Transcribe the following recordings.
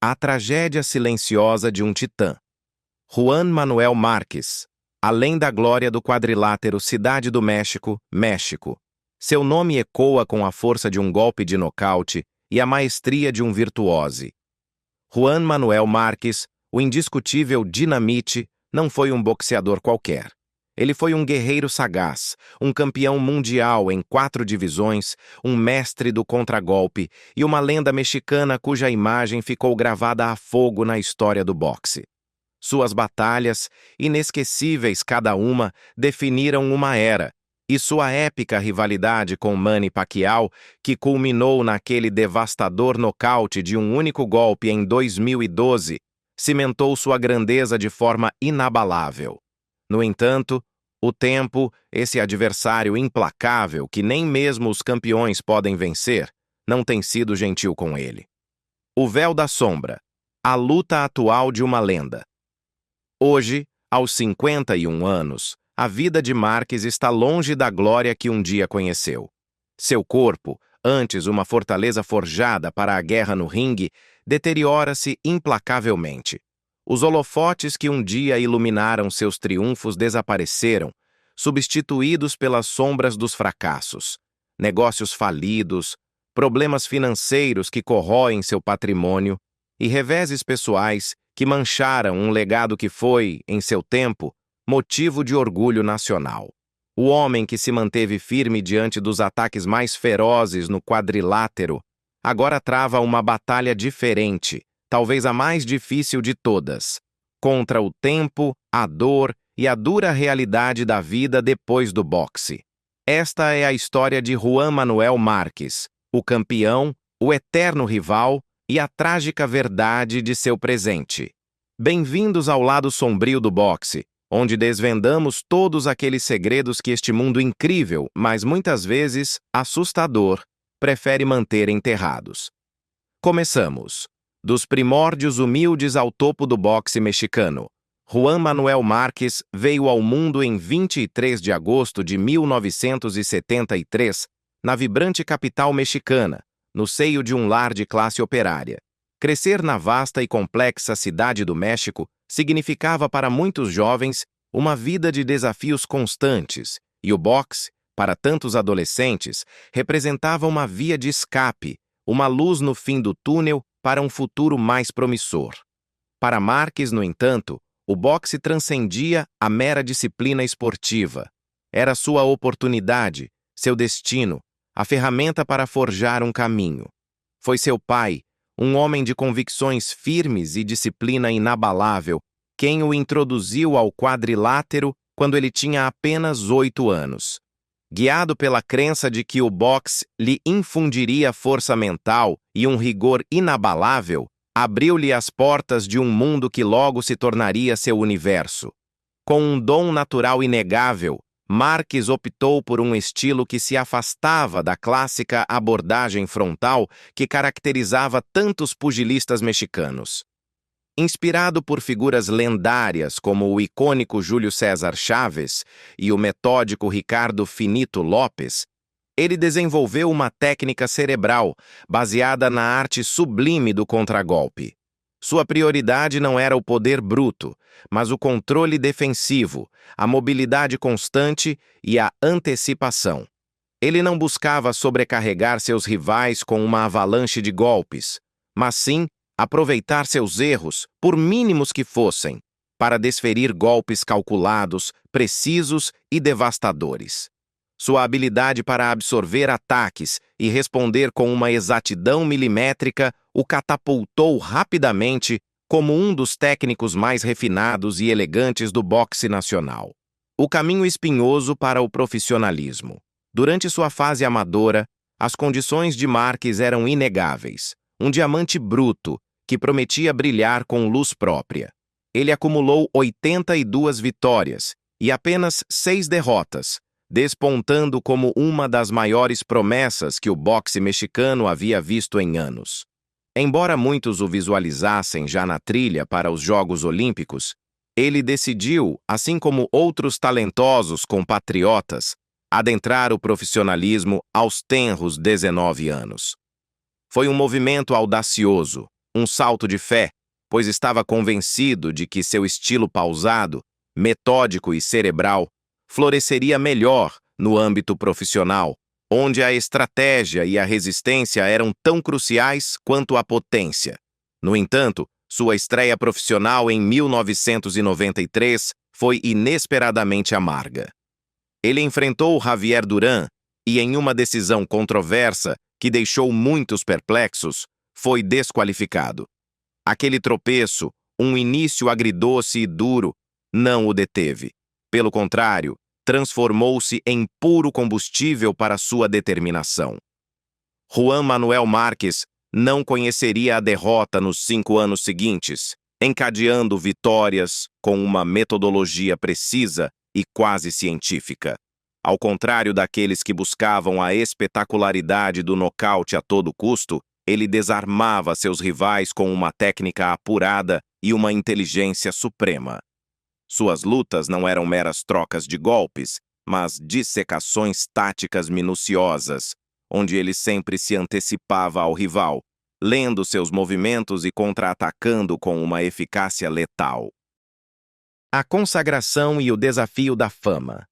A tragédia silenciosa de um titã. Juan Manuel Márquez, além da glória do quadrilátero Cidade do México, México. Seu nome ecoa com a força de um golpe de nocaute e a maestria de um virtuose. Juan Manuel Márquez, o indiscutível Dinamite, não foi um boxeador qualquer. Ele foi um guerreiro sagaz, um campeão mundial em 4 divisões, um mestre do contragolpe e uma lenda mexicana cuja imagem ficou gravada a fogo na história do boxe. Suas batalhas, inesquecíveis cada uma, definiram uma era, e sua épica rivalidade com Manny Pacquiao, que culminou naquele devastador nocaute de um único golpe em 2012, cimentou sua grandeza de forma inabalável. No entanto, o tempo, esse adversário implacável que nem mesmo os campeões podem vencer, não tem sido gentil com ele. O véu da sombra, a luta atual de uma lenda. Hoje, aos 51 anos, a vida de Márquez está longe da glória que um dia conheceu. Seu corpo, antes uma fortaleza forjada para a guerra no ringue, deteriora-se implacavelmente. Os holofotes que um dia iluminaram seus triunfos desapareceram, substituídos pelas sombras dos fracassos, negócios falidos, problemas financeiros que corroem seu patrimônio e reveses pessoais que mancharam um legado que foi, em seu tempo, motivo de orgulho nacional. O homem que se manteve firme diante dos ataques mais ferozes no quadrilátero agora trava uma batalha diferente, talvez a mais difícil de todas, contra o tempo, a dor e a dura realidade da vida depois do boxe. Esta é a história de Juan Manuel Márquez, o campeão, o eterno rival e a trágica verdade de seu presente. Bem-vindos ao lado sombrio do boxe, onde desvendamos todos aqueles segredos que este mundo incrível, mas muitas vezes assustador, prefere manter enterrados. Começamos. Dos primórdios humildes ao topo do boxe mexicano, Juan Manuel Márquez veio ao mundo em 23 de agosto de 1973, na vibrante capital mexicana, no seio de um lar de classe operária. Crescer na vasta e complexa cidade do México significava para muitos jovens uma vida de desafios constantes, e o boxe, para tantos adolescentes, representava uma via de escape, uma luz no fim do túnel para um futuro mais promissor. Para Márquez, no entanto, o boxe transcendia a mera disciplina esportiva. Era sua oportunidade, seu destino, a ferramenta para forjar um caminho. Foi seu pai, um homem de convicções firmes e disciplina inabalável, quem o introduziu ao quadrilátero quando ele tinha apenas 8 anos. Guiado pela crença de que o boxe lhe infundiria força mental e um rigor inabalável, abriu-lhe as portas de um mundo que logo se tornaria seu universo. Com um dom natural inegável, Márquez optou por um estilo que se afastava da clássica abordagem frontal que caracterizava tantos pugilistas mexicanos. Inspirado por figuras lendárias como o icônico Júlio César Chávez e o metódico Ricardo Finito Lopes, ele desenvolveu uma técnica cerebral baseada na arte sublime do contragolpe. Sua prioridade não era o poder bruto, mas o controle defensivo, a mobilidade constante e a antecipação. Ele não buscava sobrecarregar seus rivais com uma avalanche de golpes, mas sim aproveitar seus erros, por mínimos que fossem, para desferir golpes calculados, precisos e devastadores. Sua habilidade para absorver ataques e responder com uma exatidão milimétrica o catapultou rapidamente como um dos técnicos mais refinados e elegantes do boxe nacional. O caminho espinhoso para o profissionalismo. Durante sua fase amadora, as condições de Márquez eram inegáveis. Um diamante bruto, que prometia brilhar com luz própria. Ele acumulou 82 vitórias e apenas 6 derrotas, despontando como uma das maiores promessas que o boxe mexicano havia visto em anos. Embora muitos o visualizassem já na trilha para os Jogos Olímpicos, ele decidiu, assim como outros talentosos compatriotas, adentrar o profissionalismo aos tenros 19 anos. Foi um movimento audacioso, Um salto de fé, pois estava convencido de que seu estilo pausado, metódico e cerebral floresceria melhor no âmbito profissional, onde a estratégia e a resistência eram tão cruciais quanto a potência. No entanto, sua estreia profissional em 1993 foi inesperadamente amarga. Ele enfrentou Javier Duran e, em uma decisão controversa que deixou muitos perplexos, foi desqualificado. Aquele tropeço, um início agridoce e duro, não o deteve. Pelo contrário, transformou-se em puro combustível para sua determinação. Juan Manuel Márquez não conheceria a derrota nos 5 anos seguintes, encadeando vitórias com uma metodologia precisa e quase científica. Ao contrário daqueles que buscavam a espetacularidade do nocaute a todo custo, ele desarmava seus rivais com uma técnica apurada e uma inteligência suprema. Suas lutas não eram meras trocas de golpes, mas dissecações táticas minuciosas, onde ele sempre se antecipava ao rival, lendo seus movimentos e contra-atacando com uma eficácia letal. A consagração e o desafio da fama.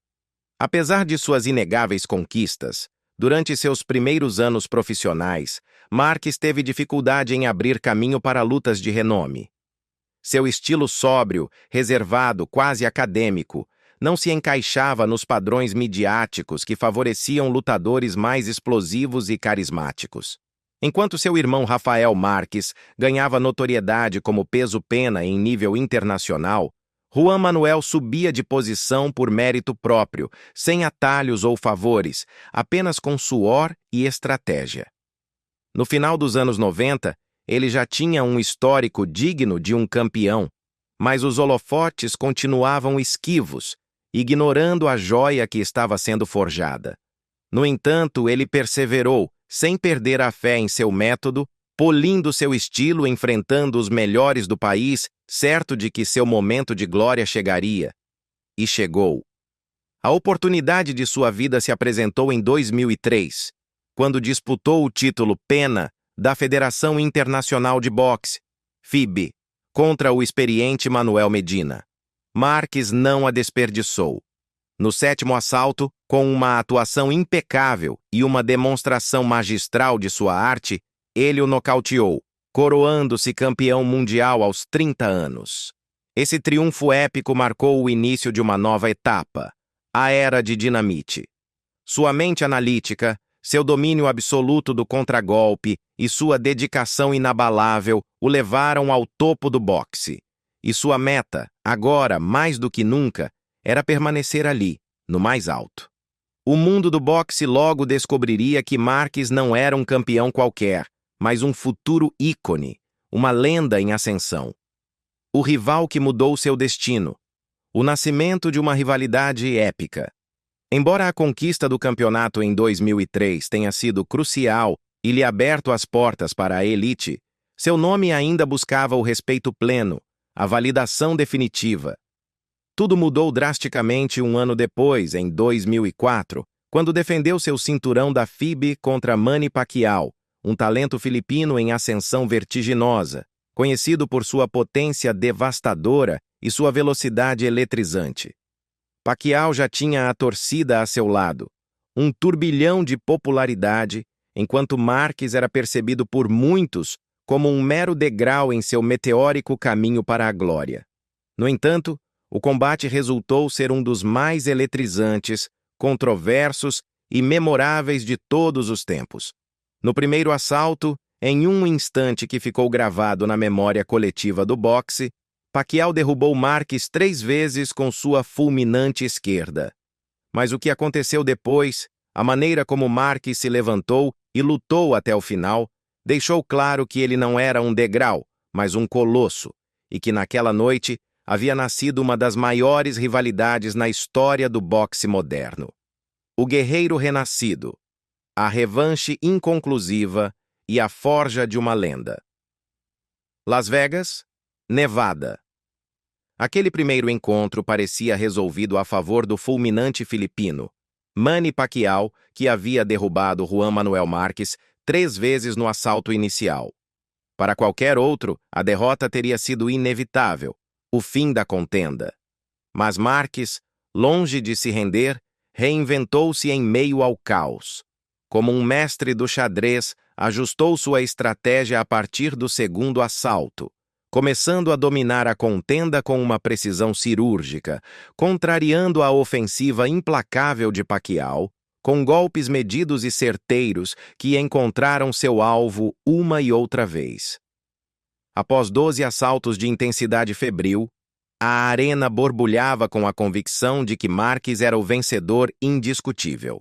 Apesar de suas inegáveis conquistas, durante seus primeiros anos profissionais, Márquez teve dificuldade em abrir caminho para lutas de renome. Seu estilo sóbrio, reservado, quase acadêmico, não se encaixava nos padrões midiáticos que favoreciam lutadores mais explosivos e carismáticos. Enquanto seu irmão Rafael Márquez ganhava notoriedade como peso-pena em nível internacional, Juan Manuel subia de posição por mérito próprio, sem atalhos ou favores, apenas com suor e estratégia. No final dos anos 90, ele já tinha um histórico digno de um campeão, mas os holofotes continuavam esquivos, ignorando a joia que estava sendo forjada. No entanto, ele perseverou, sem perder a fé em seu método, polindo seu estilo, enfrentando os melhores do país, certo de que seu momento de glória chegaria. E chegou. A oportunidade de sua vida se apresentou em 2003, quando disputou o título Pena da Federação Internacional de Boxe, FIB, contra o experiente Manuel Medina. Márquez não a desperdiçou. No 7º assalto, com uma atuação impecável e uma demonstração magistral de sua arte, ele o nocauteou, coroando-se campeão mundial aos 30 anos. Esse triunfo épico marcou o início de uma nova etapa, a Era de Dinamite. Sua mente analítica, seu domínio absoluto do contragolpe e sua dedicação inabalável o levaram ao topo do boxe. E sua meta, agora mais do que nunca, era permanecer ali, no mais alto. O mundo do boxe logo descobriria que Márquez não era um campeão qualquer, mas um futuro ícone, uma lenda em ascensão. O rival que mudou seu destino. O nascimento de uma rivalidade épica. Embora a conquista do campeonato em 2003 tenha sido crucial e lhe aberto as portas para a elite, seu nome ainda buscava o respeito pleno, a validação definitiva. Tudo mudou drasticamente um ano depois, em 2004, quando defendeu seu cinturão da FIB contra Manny Pacquiao, um talento filipino em ascensão vertiginosa, conhecido por sua potência devastadora e sua velocidade eletrizante. Pacquiao já tinha a torcida a seu lado, um turbilhão de popularidade, enquanto Márquez era percebido por muitos como um mero degrau em seu meteórico caminho para a glória. No entanto, o combate resultou ser um dos mais eletrizantes, controversos e memoráveis de todos os tempos. No primeiro assalto, em um instante que ficou gravado na memória coletiva do boxe, Pacquiao derrubou Márquez 3 vezes com sua fulminante esquerda. Mas o que aconteceu depois, a maneira como Márquez se levantou e lutou até o final, deixou claro que ele não era um degrau, mas um colosso, e que naquela noite havia nascido uma das maiores rivalidades na história do boxe moderno. O guerreiro renascido, a revanche inconclusiva e a forja de uma lenda. Las Vegas, Nevada. Aquele primeiro encontro parecia resolvido a favor do fulminante filipino, Manny Pacquiao, que havia derrubado Juan Manuel Márquez 3 vezes no assalto inicial. Para qualquer outro, a derrota teria sido inevitável, o fim da contenda. Mas Marques, longe de se render, reinventou-se em meio ao caos. Como um mestre do xadrez, ajustou sua estratégia a partir do segundo assalto, começando a dominar a contenda com uma precisão cirúrgica, contrariando a ofensiva implacável de Pacquiao, com golpes medidos e certeiros que encontraram seu alvo uma e outra vez. Após 12 assaltos de intensidade febril, a arena borbulhava com a convicção de que Marques era o vencedor indiscutível.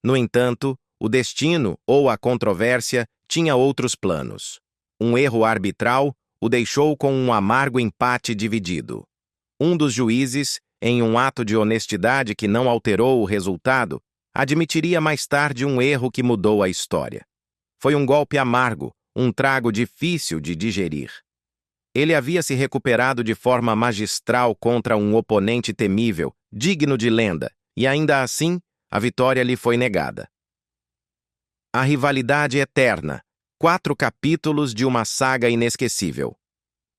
No entanto, o destino, ou a controvérsia, tinha outros planos. Um erro arbitral o deixou com um amargo empate dividido. Um dos juízes, em um ato de honestidade que não alterou o resultado, admitiria mais tarde um erro que mudou a história. Foi um golpe amargo, um trago difícil de digerir. Ele havia se recuperado de forma magistral contra um oponente temível, digno de lenda, e ainda assim, a vitória lhe foi negada. A rivalidade eterna. 4 capítulos de uma saga inesquecível.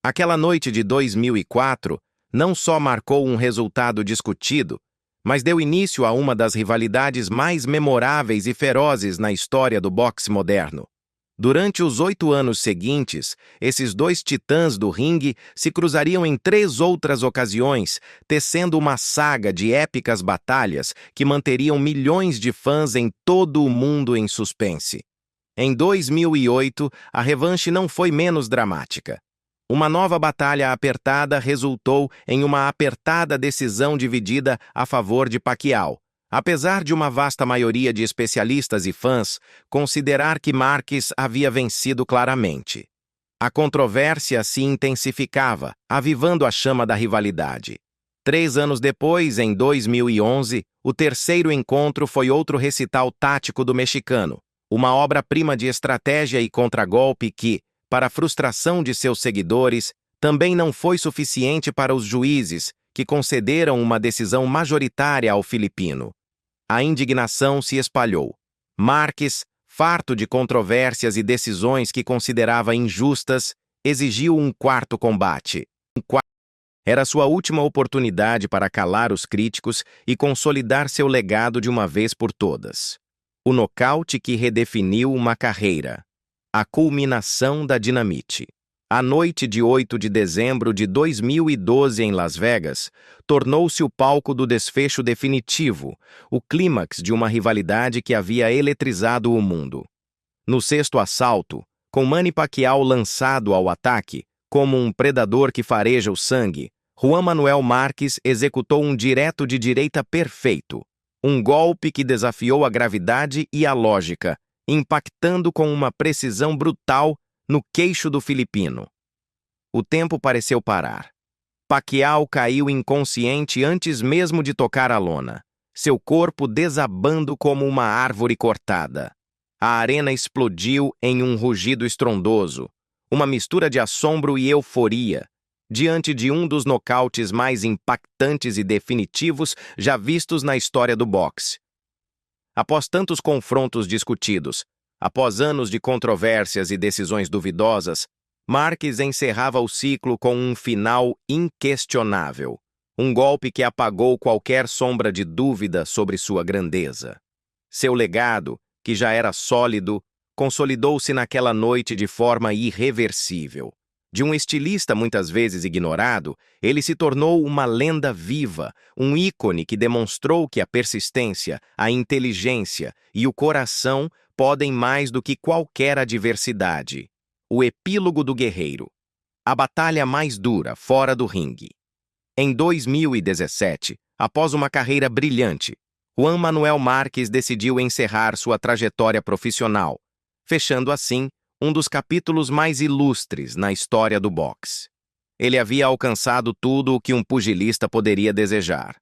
Aquela noite de 2004 não só marcou um resultado discutido, mas deu início a uma das rivalidades mais memoráveis e ferozes na história do boxe moderno. Durante os 8 anos seguintes, esses dois titãs do ringue se cruzariam em 3 outras ocasiões, tecendo uma saga de épicas batalhas que manteriam milhões de fãs em todo o mundo em suspense. Em 2008, a revanche não foi menos dramática. Uma nova batalha apertada resultou em uma apertada decisão dividida a favor de Pacquiao, apesar de uma vasta maioria de especialistas e fãs considerar que Marques havia vencido claramente. A controvérsia se intensificava, avivando a chama da rivalidade. 3 anos depois, em 2011, o terceiro encontro foi outro recital tático do mexicano, uma obra-prima de estratégia e contragolpe que, para a frustração de seus seguidores, também não foi suficiente para os juízes, que concederam uma decisão majoritária ao filipino. A indignação se espalhou. Marques, farto de controvérsias e decisões que considerava injustas, exigiu um quarto combate. Era sua última oportunidade para calar os críticos e consolidar seu legado de uma vez por todas. O nocaute que redefiniu uma carreira. A culminação da dinamite. A noite de 8 de dezembro de 2012 em Las Vegas tornou-se o palco do desfecho definitivo, o clímax de uma rivalidade que havia eletrizado o mundo. No 6º assalto, com Manny Pacquiao lançado ao ataque, como um predador que fareja o sangue, Juan Manuel Marques executou um direto de direita perfeito, um golpe que desafiou a gravidade e a lógica, impactando com uma precisão brutal no queixo do filipino. O tempo pareceu parar. Pacquiao caiu inconsciente antes mesmo de tocar a lona, seu corpo desabando como uma árvore cortada. A arena explodiu em um rugido estrondoso, uma mistura de assombro e euforia, diante de um dos nocautes mais impactantes e definitivos já vistos na história do boxe. Após tantos confrontos discutidos, após anos de controvérsias e decisões duvidosas, Marques encerrava o ciclo com um final inquestionável, um golpe que apagou qualquer sombra de dúvida sobre sua grandeza. Seu legado, que já era sólido, consolidou-se naquela noite de forma irreversível. De um estilista muitas vezes ignorado, ele se tornou uma lenda viva, um ícone que demonstrou que a persistência, a inteligência e o coração podem mais do que qualquer adversidade. O epílogo do guerreiro. A batalha mais dura fora do ringue. Em 2017, após uma carreira brilhante, Juan Manuel Marques decidiu encerrar sua trajetória profissional, fechando assim um dos capítulos mais ilustres na história do boxe. Ele havia alcançado tudo o que um pugilista poderia desejar.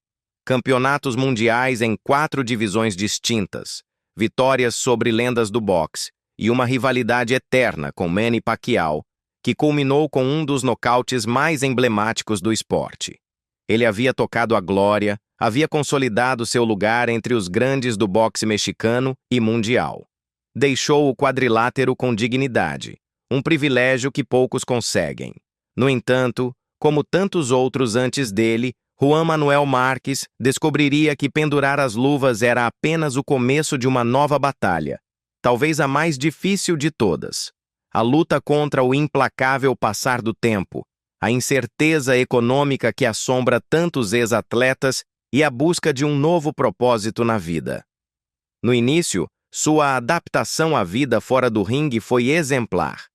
Campeonatos mundiais em 4 divisões distintas, vitórias sobre lendas do boxe e uma rivalidade eterna com Manny Pacquiao, que culminou com um dos nocautes mais emblemáticos do esporte. Ele havia tocado a glória, havia consolidado seu lugar entre os grandes do boxe mexicano e mundial. Deixou o quadrilátero com dignidade, um privilégio que poucos conseguem. No entanto, como tantos outros antes dele, Juan Manuel Marques descobriria que pendurar as luvas era apenas o começo de uma nova batalha, talvez a mais difícil de todas. A luta contra o implacável passar do tempo, a incerteza econômica que assombra tantos ex-atletas e a busca de um novo propósito na vida. No início, sua adaptação à vida fora do ringue foi exemplar.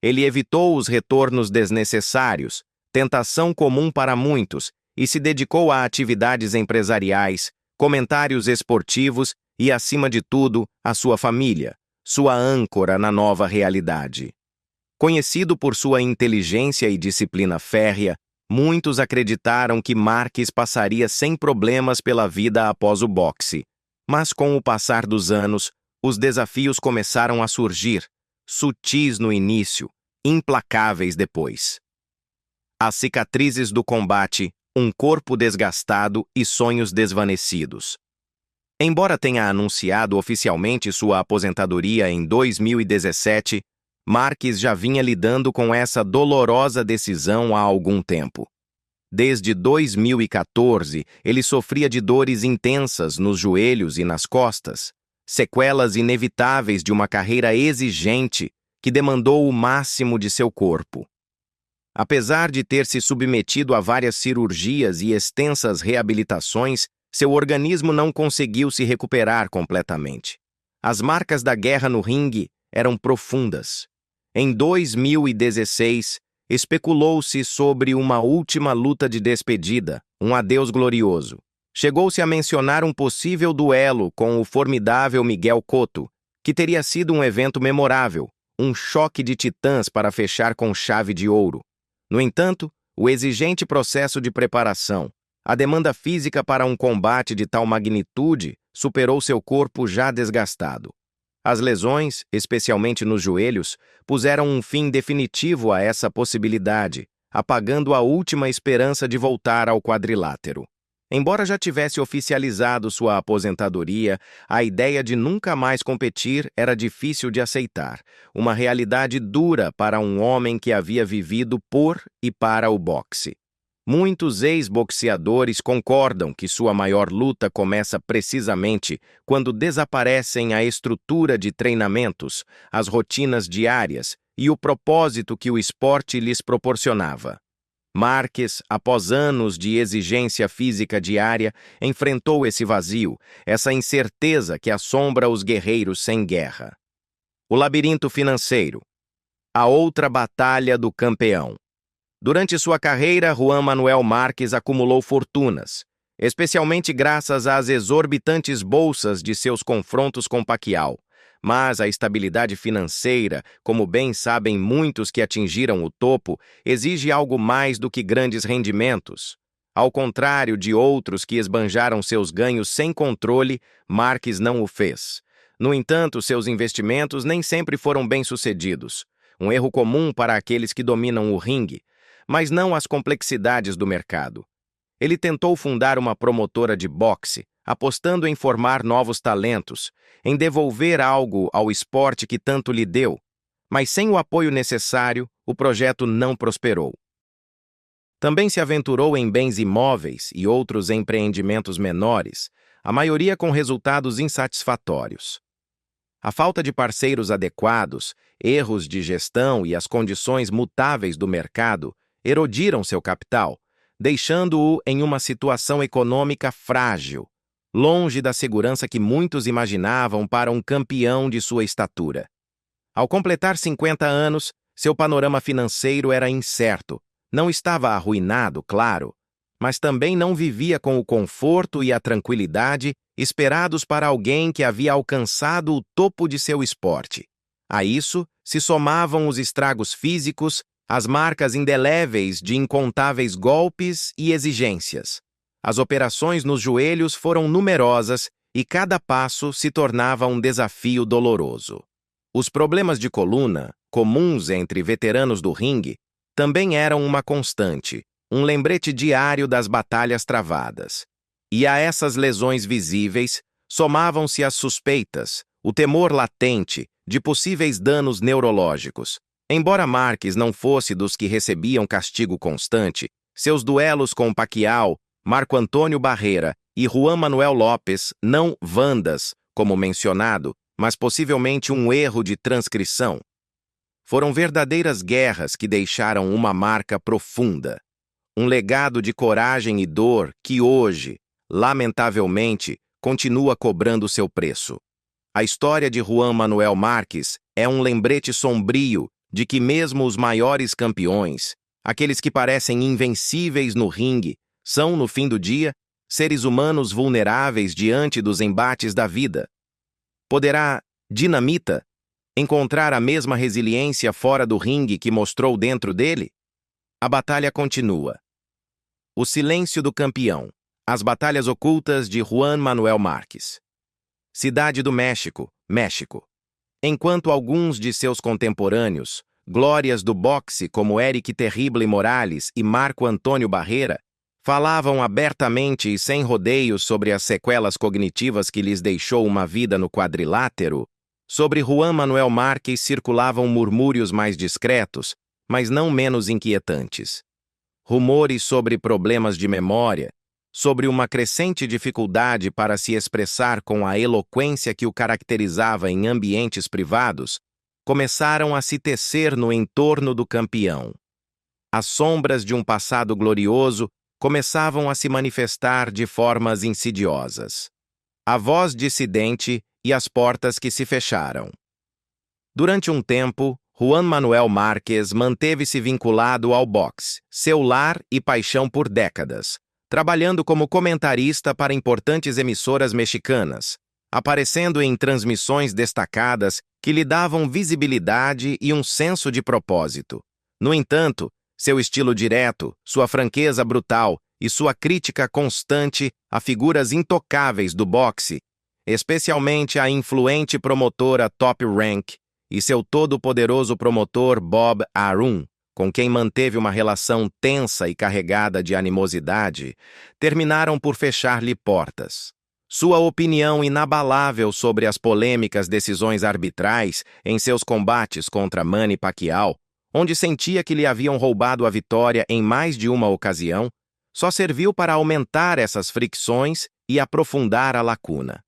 Ele evitou os retornos desnecessários, tentação comum para muitos, e se dedicou a atividades empresariais, comentários esportivos e, acima de tudo, à sua família, sua âncora na nova realidade. Conhecido por sua inteligência e disciplina férrea, muitos acreditaram que Marques passaria sem problemas pela vida após o boxe. Mas com o passar dos anos, os desafios começaram a surgir, sutis no início, implacáveis depois. As cicatrizes do combate, um corpo desgastado e sonhos desvanecidos. Embora tenha anunciado oficialmente sua aposentadoria em 2017, Marques já vinha lidando com essa dolorosa decisão há algum tempo. Desde 2014, ele sofria de dores intensas nos joelhos e nas costas, sequelas inevitáveis de uma carreira exigente que demandou o máximo de seu corpo. Apesar de ter se submetido a várias cirurgias e extensas reabilitações, seu organismo não conseguiu se recuperar completamente. As marcas da guerra no ringue eram profundas. Em 2016, especulou-se sobre uma última luta de despedida, um adeus glorioso. Chegou-se a mencionar um possível duelo com o formidável Miguel Cotto, que teria sido um evento memorável, um choque de titãs para fechar com chave de ouro. No entanto, o exigente processo de preparação, a demanda física para um combate de tal magnitude, superou seu corpo já desgastado. As lesões, especialmente nos joelhos, puseram um fim definitivo a essa possibilidade, apagando a última esperança de voltar ao quadrilátero. Embora já tivesse oficializado sua aposentadoria, a ideia de nunca mais competir era difícil de aceitar, uma realidade dura para um homem que havia vivido por e para o boxe. Muitos ex-boxeadores concordam que sua maior luta começa precisamente quando desaparecem a estrutura de treinamentos, as rotinas diárias e o propósito que o esporte lhes proporcionava. Marques, após anos de exigência física diária, enfrentou esse vazio, essa incerteza que assombra os guerreiros sem guerra. O labirinto financeiro. A outra batalha do campeão. Durante sua carreira, Juan Manuel Marques acumulou fortunas, especialmente graças às exorbitantes bolsas de seus confrontos com Pacquiao. Mas a estabilidade financeira, como bem sabem muitos que atingiram o topo, exige algo mais do que grandes rendimentos. Ao contrário de outros que esbanjaram seus ganhos sem controle, Marques não o fez. No entanto, seus investimentos nem sempre foram bem-sucedidos, um erro comum para aqueles que dominam o ringue, mas não as complexidades do mercado. Ele tentou fundar uma promotora de boxe, apostando em formar novos talentos, em devolver algo ao esporte que tanto lhe deu, mas sem o apoio necessário, o projeto não prosperou. Também se aventurou em bens imóveis e outros empreendimentos menores, a maioria com resultados insatisfatórios. A falta de parceiros adequados, erros de gestão e as condições mutáveis do mercado erodiram seu capital, deixando-o em uma situação econômica frágil, longe da segurança que muitos imaginavam para um campeão de sua estatura. Ao completar 50 anos, seu panorama financeiro era incerto. Não estava arruinado, claro, mas também não vivia com o conforto e a tranquilidade esperados para alguém que havia alcançado o topo de seu esporte. A isso se somavam os estragos físicos, as marcas indeléveis de incontáveis golpes e exigências. As operações nos joelhos foram numerosas e cada passo se tornava um desafio doloroso. Os problemas de coluna, comuns entre veteranos do ringue, também eram uma constante, um lembrete diário das batalhas travadas. E a essas lesões visíveis somavam-se as suspeitas, o temor latente de possíveis danos neurológicos. Embora Marques não fosse dos que recebiam castigo constante, seus duelos com Pacquiao, Marco Antônio Barrera e Juan Manuel Lopes, não Vandas, como mencionado, mas possivelmente um erro de transcrição, foram verdadeiras guerras que deixaram uma marca profunda. Um legado de coragem e dor que hoje, lamentavelmente, continua cobrando seu preço. A história de Juan Manuel Marques é um lembrete sombrio de que mesmo os maiores campeões, aqueles que parecem invencíveis no ringue, são, no fim do dia, seres humanos vulneráveis diante dos embates da vida. Poderá Dinamita encontrar a mesma resiliência fora do ringue que mostrou dentro dele? A batalha continua. O silêncio do campeão. As batalhas ocultas de Juan Manuel Marques. Cidade do México, México. Enquanto alguns de seus contemporâneos, glórias do boxe como Eric Terrible Morales e Marco Antônio Barrera, falavam abertamente e sem rodeios sobre as sequelas cognitivas que lhes deixou uma vida no quadrilátero, sobre Juan Manuel Marques circulavam murmúrios mais discretos, mas não menos inquietantes. Rumores sobre problemas de memória, sobre uma crescente dificuldade para se expressar com a eloquência que o caracterizava em ambientes privados, começaram a se tecer no entorno do campeão. As sombras de um passado glorioso começavam a se manifestar de formas insidiosas. A voz dissidente e as portas que se fecharam. Durante um tempo, Juan Manuel Marques manteve-se vinculado ao boxe, seu lar e paixão por décadas, trabalhando como comentarista para importantes emissoras mexicanas, aparecendo em transmissões destacadas que lhe davam visibilidade e um senso de propósito. No entanto, seu estilo direto, sua franqueza brutal e sua crítica constante a figuras intocáveis do boxe, especialmente a influente promotora Top Rank e seu todo-poderoso promotor Bob Arum, com quem manteve uma relação tensa e carregada de animosidade, terminaram por fechar-lhe portas. Sua opinião inabalável sobre as polêmicas decisões arbitrais em seus combates contra Manny Pacquiao, onde sentia que lhe haviam roubado a vitória em mais de uma ocasião, só serviu para aumentar essas fricções e aprofundar a lacuna.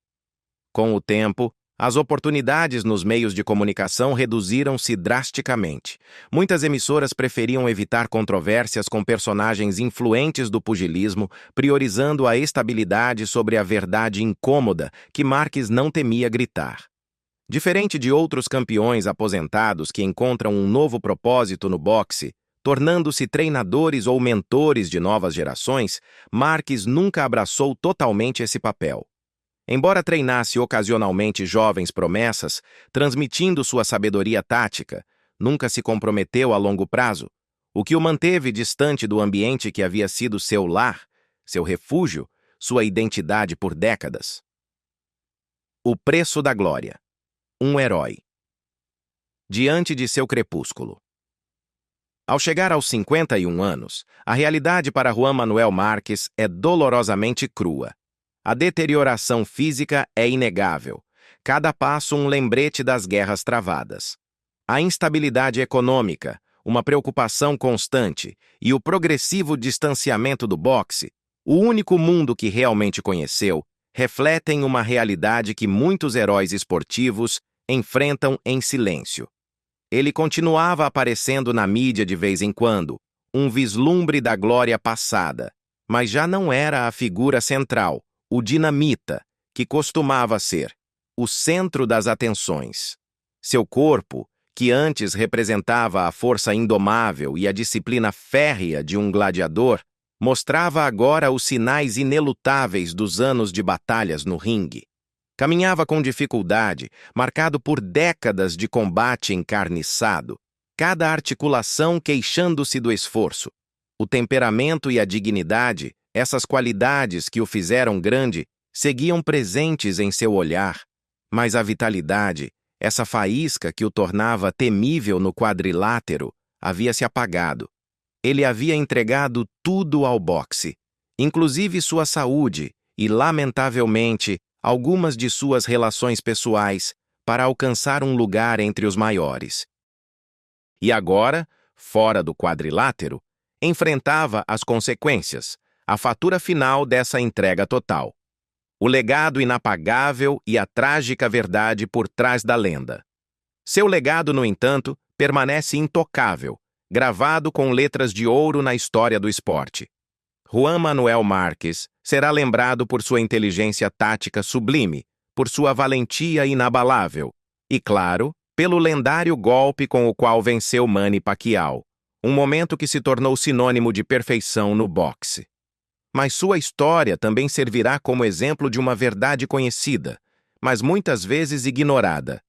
Com o tempo, as oportunidades nos meios de comunicação reduziram-se drasticamente. Muitas emissoras preferiam evitar controvérsias com personagens influentes do pugilismo, priorizando a estabilidade sobre a verdade incômoda que Marques não temia gritar. Diferente de outros campeões aposentados que encontram um novo propósito no boxe, tornando-se treinadores ou mentores de novas gerações, Marques nunca abraçou totalmente esse papel. Embora treinasse ocasionalmente jovens promessas, transmitindo sua sabedoria tática, nunca se comprometeu a longo prazo, o que o manteve distante do ambiente que havia sido seu lar, seu refúgio, sua identidade por décadas. O preço da glória. Um herói. Diante de seu crepúsculo. Ao chegar aos 51 anos, a realidade para Juan Manuel Marques é dolorosamente crua. A deterioração física é inegável, cada passo um lembrete das guerras travadas. A instabilidade econômica, uma preocupação constante e o progressivo distanciamento do boxe, o único mundo que realmente conheceu, refletem uma realidade que muitos heróis esportivos enfrentam em silêncio. Ele continuava aparecendo na mídia de vez em quando, um vislumbre da glória passada, mas já não era a figura central, o dinamita, que costumava ser o centro das atenções. Seu corpo, que antes representava a força indomável e a disciplina férrea de um gladiador, mostrava agora os sinais inelutáveis dos anos de batalhas no ringue. Caminhava com dificuldade, marcado por décadas de combate encarniçado, cada articulação queixando-se do esforço. O temperamento e a dignidade, essas qualidades que o fizeram grande, seguiam presentes em seu olhar, mas a vitalidade, essa faísca que o tornava temível no quadrilátero, havia se apagado. Ele havia entregado tudo ao boxe, inclusive sua saúde e, lamentavelmente, algumas de suas relações pessoais, para alcançar um lugar entre os maiores. E agora, fora do quadrilátero, enfrentava as consequências, a fatura final dessa entrega total. O legado inapagável e a trágica verdade por trás da lenda. Seu legado, no entanto, permanece intocável, gravado com letras de ouro na história do esporte. Juan Manuel Márquez será lembrado por sua inteligência tática sublime, por sua valentia inabalável e, claro, pelo lendário golpe com o qual venceu Manny Pacquiao, um momento que se tornou sinônimo de perfeição no boxe. Mas sua história também servirá como exemplo de uma verdade conhecida, mas muitas vezes ignorada.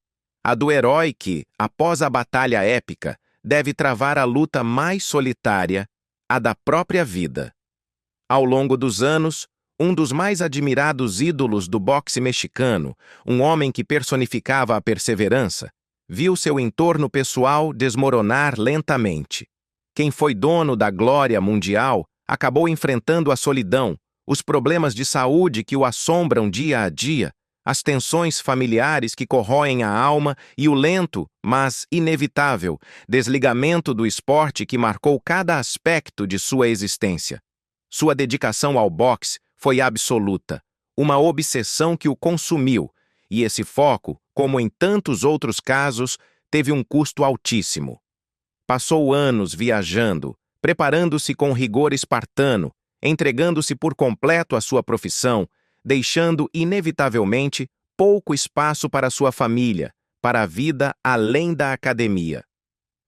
A do herói que, após a batalha épica, deve travar a luta mais solitária, a da própria vida. Ao longo dos anos, um dos mais admirados ídolos do boxe mexicano, um homem que personificava a perseverança, viu seu entorno pessoal desmoronar lentamente. Quem foi dono da glória mundial acabou enfrentando a solidão, os problemas de saúde que o assombram dia a dia, as tensões familiares que corroem a alma e o lento, mas inevitável, desligamento do esporte que marcou cada aspecto de sua existência. Sua dedicação ao boxe foi absoluta, uma obsessão que o consumiu, e esse foco, como em tantos outros casos, teve um custo altíssimo. Passou anos viajando, preparando-se com rigor espartano, entregando-se por completo à sua profissão, deixando inevitavelmente pouco espaço para sua família, para a vida além da academia.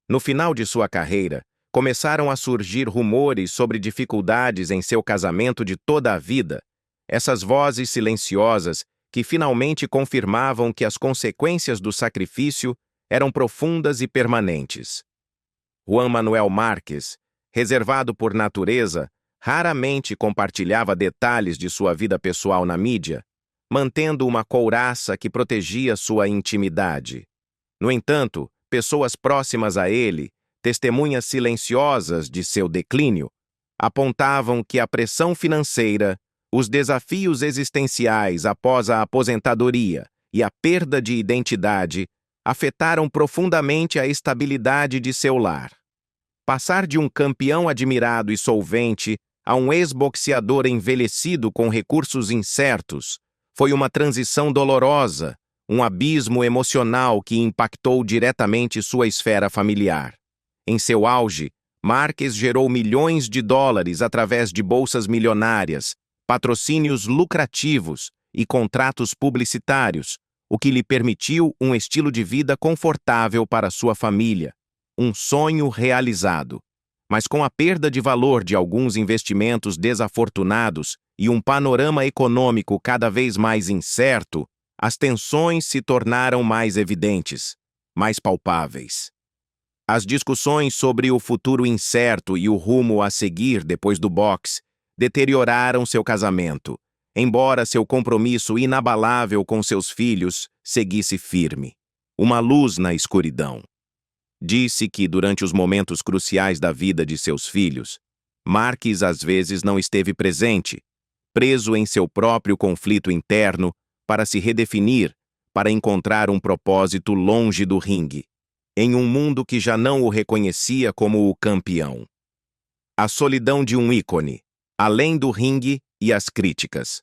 No final de sua carreira, começaram a surgir rumores sobre dificuldades em seu casamento de toda a vida, essas vozes silenciosas que finalmente confirmavam que as consequências do sacrifício eram profundas e permanentes. Juan Manuel Márquez, reservado por natureza, raramente compartilhava detalhes de sua vida pessoal na mídia, mantendo uma couraça que protegia sua intimidade. No entanto, pessoas próximas a ele, testemunhas silenciosas de seu declínio, apontavam que a pressão financeira, os desafios existenciais após a aposentadoria e a perda de identidade afetaram profundamente a estabilidade de seu lar. Passar de um campeão admirado e solvente a um ex-boxeador envelhecido com recursos incertos foi uma transição dolorosa, um abismo emocional que impactou diretamente sua esfera familiar. Em seu auge, Márquez gerou milhões de dólares através de bolsas milionárias, patrocínios lucrativos e contratos publicitários, o que lhe permitiu um estilo de vida confortável para sua família, um sonho realizado. Mas com a perda de valor de alguns investimentos desafortunados e um panorama econômico cada vez mais incerto, as tensões se tornaram mais evidentes, mais palpáveis. As discussões sobre o futuro incerto e o rumo a seguir depois do boxe deterioraram seu casamento, embora seu compromisso inabalável com seus filhos seguisse firme. Uma luz na escuridão. Disse que, durante os momentos cruciais da vida de seus filhos, Márquez às vezes não esteve presente, preso em seu próprio conflito interno para se redefinir, para encontrar um propósito longe do ringue, em um mundo que já não o reconhecia como o campeão. A solidão de um ícone, além do ringue e as críticas.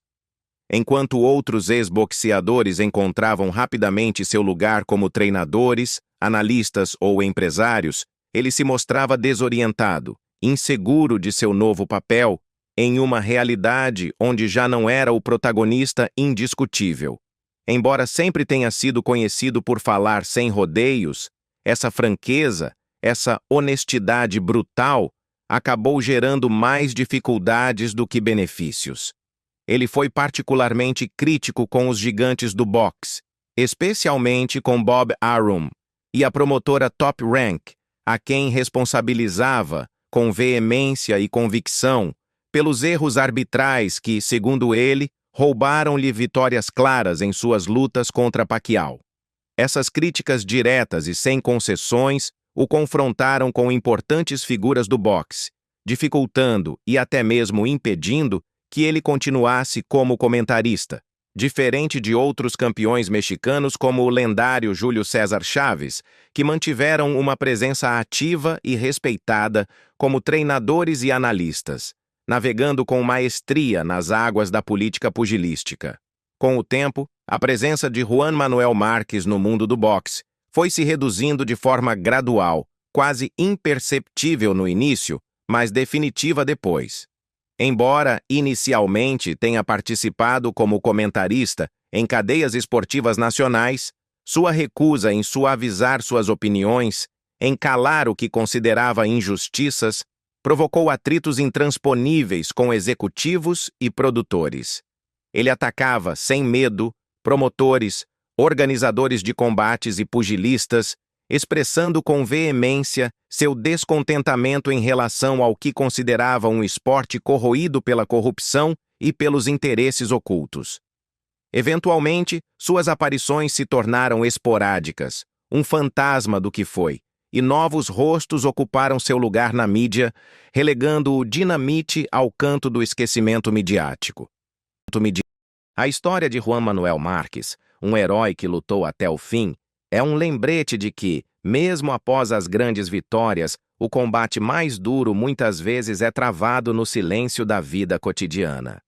Enquanto outros ex-boxeadores encontravam rapidamente seu lugar como treinadores, analistas ou empresários, ele se mostrava desorientado, inseguro de seu novo papel, em uma realidade onde já não era o protagonista indiscutível. Embora sempre tenha sido conhecido por falar sem rodeios, essa franqueza, essa honestidade brutal, acabou gerando mais dificuldades do que benefícios. Ele foi particularmente crítico com os gigantes do boxe, especialmente com Bob Arum e a promotora Top Rank, a quem responsabilizava, com veemência e convicção, pelos erros arbitrais que, segundo ele, roubaram-lhe vitórias claras em suas lutas contra Pacquiao. Essas críticas diretas e sem concessões o confrontaram com importantes figuras do boxe, dificultando e até mesmo impedindo que ele continuasse como comentarista. Diferente de outros campeões mexicanos como o lendário Júlio César Chávez, que mantiveram uma presença ativa e respeitada como treinadores e analistas, navegando com maestria nas águas da política pugilística. Com o tempo, a presença de Juan Manuel Márquez no mundo do boxe foi se reduzindo de forma gradual, quase imperceptível no início, mas definitiva depois. Embora, inicialmente, tenha participado como comentarista em cadeias esportivas nacionais, sua recusa em suavizar suas opiniões, em calar o que considerava injustiças, provocou atritos intransponíveis com executivos e produtores. Ele atacava, sem medo, promotores, organizadores de combates e pugilistas, expressando com veemência seu descontentamento em relação ao que considerava um esporte corroído pela corrupção e pelos interesses ocultos. Eventualmente, suas aparições se tornaram esporádicas, um fantasma do que foi, e novos rostos ocuparam seu lugar na mídia, relegando o Dinamite ao canto do esquecimento midiático. A história de Juan Manuel Márquez, um herói que lutou até o fim, é um lembrete de que, mesmo após as grandes vitórias, o combate mais duro muitas vezes é travado no silêncio da vida cotidiana.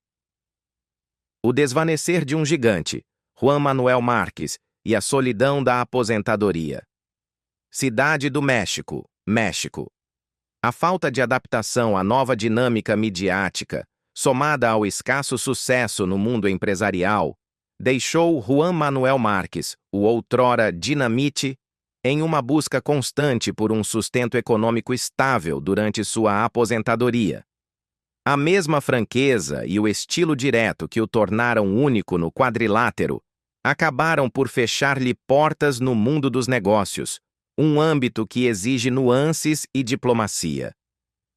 O desvanecer de um gigante, Juan Manuel Márquez, e a solidão da aposentadoria. Cidade do México, México. A falta de adaptação à nova dinâmica midiática, somada ao escasso sucesso no mundo empresarial, deixou Juan Manuel Márquez, o outrora Dinamite, em uma busca constante por um sustento econômico estável durante sua aposentadoria. A mesma franqueza e o estilo direto que o tornaram único no quadrilátero acabaram por fechar-lhe portas no mundo dos negócios, um âmbito que exige nuances e diplomacia.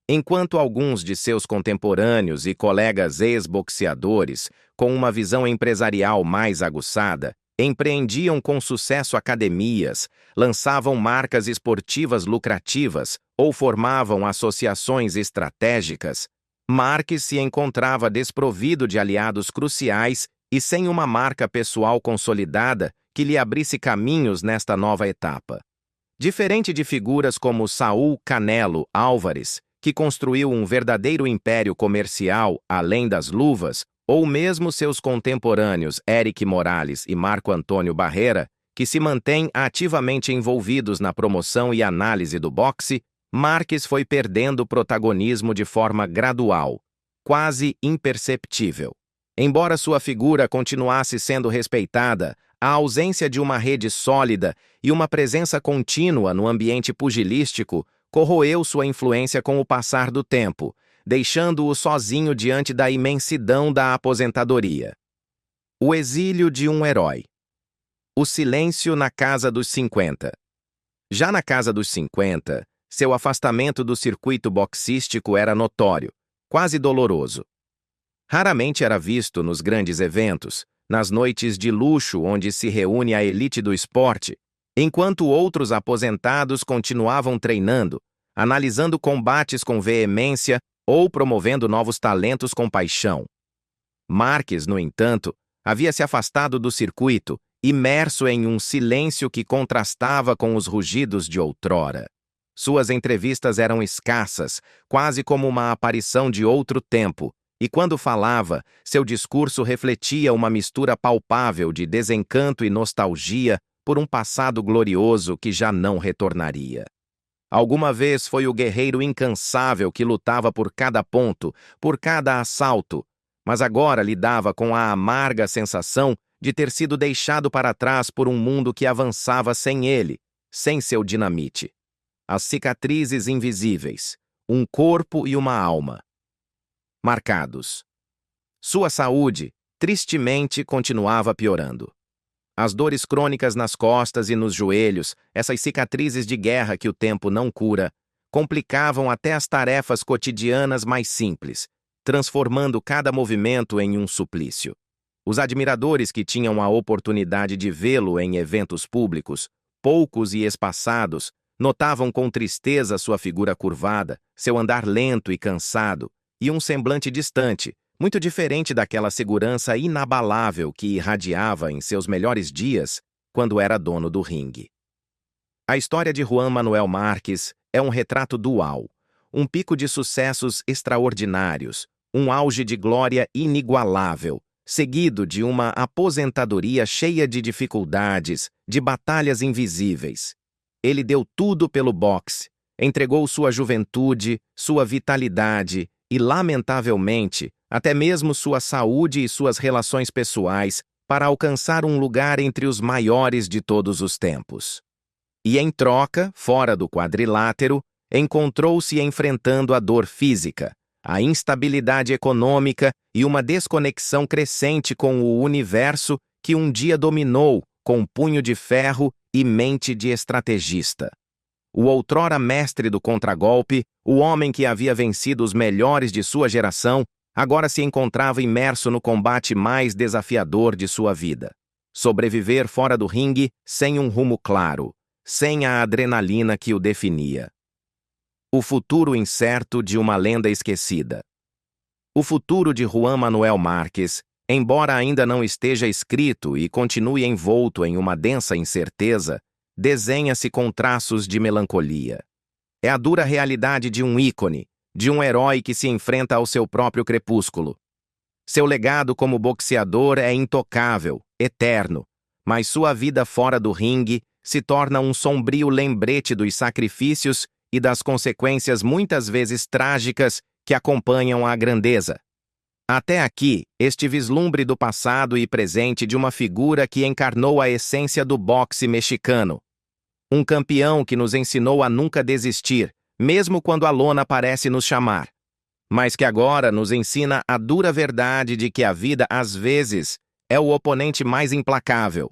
Enquanto alguns de seus contemporâneos e colegas ex-boxeadores, com uma visão empresarial mais aguçada, empreendiam com sucesso academias, lançavam marcas esportivas lucrativas ou formavam associações estratégicas, Márquez se encontrava desprovido de aliados cruciais e sem uma marca pessoal consolidada que lhe abrisse caminhos nesta nova etapa. Diferente de figuras como Saúl Canelo Álvares, que construiu um verdadeiro império comercial além das luvas, ou mesmo seus contemporâneos Eric Morales e Marco Antônio Barrera, que se mantêm ativamente envolvidos na promoção e análise do boxe, Márquez foi perdendo protagonismo de forma gradual, quase imperceptível. Embora sua figura continuasse sendo respeitada, a ausência de uma rede sólida e uma presença contínua no ambiente pugilístico corroeu sua influência com o passar do tempo, deixando-o sozinho diante da imensidão da aposentadoria. O exílio de um herói. O silêncio na casa dos 50. Já na casa dos 50, seu afastamento do circuito boxístico era notório, quase doloroso. Raramente era visto nos grandes eventos, nas noites de luxo onde se reúne a elite do esporte, enquanto outros aposentados continuavam treinando, analisando combates com veemência ou promovendo novos talentos com paixão. Márquez, no entanto, havia se afastado do circuito, imerso em um silêncio que contrastava com os rugidos de outrora. Suas entrevistas eram escassas, quase como uma aparição de outro tempo, e quando falava, seu discurso refletia uma mistura palpável de desencanto e nostalgia por um passado glorioso que já não retornaria. Alguma vez foi o guerreiro incansável que lutava por cada ponto, por cada assalto, mas agora lidava com a amarga sensação de ter sido deixado para trás por um mundo que avançava sem ele, sem seu dinamite. As cicatrizes invisíveis, um corpo e uma alma. Marcados. Sua saúde, tristemente, continuava piorando. As dores crônicas nas costas e nos joelhos, essas cicatrizes de guerra que o tempo não cura, complicavam até as tarefas cotidianas mais simples, transformando cada movimento em um suplício. Os admiradores que tinham a oportunidade de vê-lo em eventos públicos, poucos e espaçados, notavam com tristeza sua figura curvada, seu andar lento e cansado, e um semblante distante, muito diferente daquela segurança inabalável que irradiava em seus melhores dias quando era dono do ringue. A história de Juan Manuel Marques é um retrato dual, um pico de sucessos extraordinários, um auge de glória inigualável, seguido de uma aposentadoria cheia de dificuldades, de batalhas invisíveis. Ele deu tudo pelo boxe, entregou sua juventude, sua vitalidade e, lamentavelmente, até mesmo sua saúde e suas relações pessoais para alcançar um lugar entre os maiores de todos os tempos. E, em troca, fora do quadrilátero, encontrou-se enfrentando a dor física, a instabilidade econômica e uma desconexão crescente com o universo que um dia dominou com punho de ferro e mente de estrategista. O outrora mestre do contragolpe, o homem que havia vencido os melhores de sua geração, agora se encontrava imerso no combate mais desafiador de sua vida. Sobreviver fora do ringue sem um rumo claro, sem a adrenalina que o definia. O futuro incerto de uma lenda esquecida. O futuro de Juan Manuel Marques, embora ainda não esteja escrito e continue envolto em uma densa incerteza, desenha-se com traços de melancolia. É a dura realidade de um ícone, de um herói que se enfrenta ao seu próprio crepúsculo. Seu legado como boxeador é intocável, eterno, mas sua vida fora do ringue se torna um sombrio lembrete dos sacrifícios e das consequências muitas vezes trágicas que acompanham a grandeza. Até aqui, este vislumbre do passado e presente de uma figura que encarnou a essência do boxe mexicano. Um campeão que nos ensinou a nunca desistir, mesmo quando a lona parece nos chamar. Mas que agora nos ensina a dura verdade de que a vida, às vezes, é o oponente mais implacável.